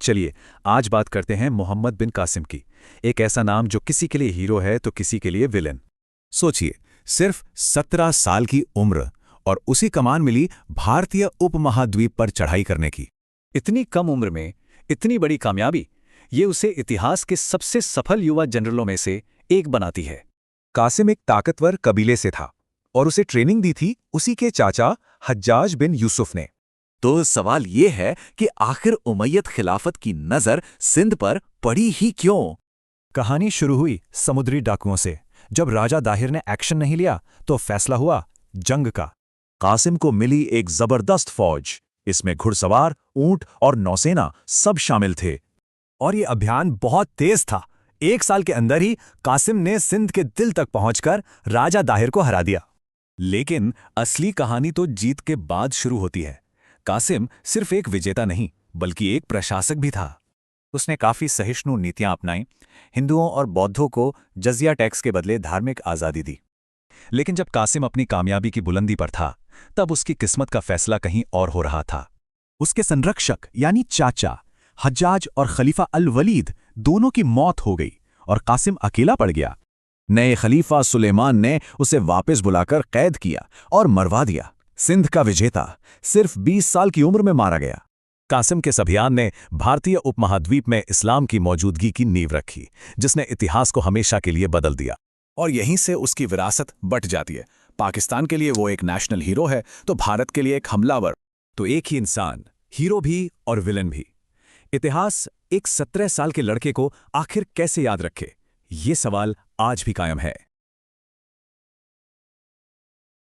चलिए, आज बात करते हैं मोहम्मद बिन कासिम की। एक ऐसा नाम जो किसी के लिए हीरो है तो किसी के लिए विलेन। सोचिए, सिर्फ 17 साल की उम्र और उसी कमान मिली भारतीय उपमहाद्वीप पर चढ़ाई करने की। इतनी कम उम्र में इतनी बड़ी कामयाबी, ये उसे इतिहास के सबसे सफल युवा जनरलों में से एक बनाती है। कासिम एक ताकतवर कबीले से था और उसे ट्रेनिंग दी थी उसी के चाचा हज्जाज बिन यूसुफ ने। तो सवाल ये है कि आखिर उमैयद खिलाफत की नजर सिंध पर पड़ी ही क्यों? कहानी शुरू हुई समुद्री डाकुओं से। जब राजा दाहिर ने एक्शन नहीं लिया तो फैसला हुआ जंग का। कासिम को मिली एक जबरदस्त फौज, इसमें घुड़सवार, ऊंट और नौसेना सब शामिल थे। और ये अभियान बहुत तेज था। 1 साल के अंदर ही कासिम ने सिंध के दिल तक पहुंचकर राजा दाहिर को हरा दिया। लेकिन असली कहानी तो जीत के बाद शुरू होती है। कासिम सिर्फ एक विजेता नहीं, बल्कि एक प्रशासक भी था। उसने काफी सहिष्णु नीतियां अपनाईं, हिंदुओं और बौद्धों को जजिया टैक्स के बदले धार्मिक आजादी दी। लेकिन जब कासिम अपनी कामयाबी की बुलंदी पर था, तब उसकी किस्मत का फैसला कहीं और हो रहा था। उसके संरक्षक यानी चाचा हज्जाज और खलीफा अल वलीद दोनों की मौत हो गई और कासिम अकेला पड़ गया। नए खलीफा सुलेमान ने उसे वापस बुलाकर कैद किया और मरवा दिया। सिंध का विजेता सिर्फ 20 साल की उम्र में मारा गया। कासिम के इस अभियान ने भारतीय उपमहाद्वीप में इस्लाम की मौजूदगी की नींव रखी, जिसने इतिहास को हमेशा के लिए बदल दिया। और यहीं से उसकी विरासत बंट जाती है। पाकिस्तान के लिए वो एक नेशनल हीरो है, तो भारत के लिए एक हमलावर। तो एक ही इंसान, हीरो भी और विलन भी। इतिहास एक 17 साल के लड़के को आखिर कैसे याद रखे, ये सवाल आज भी कायम है।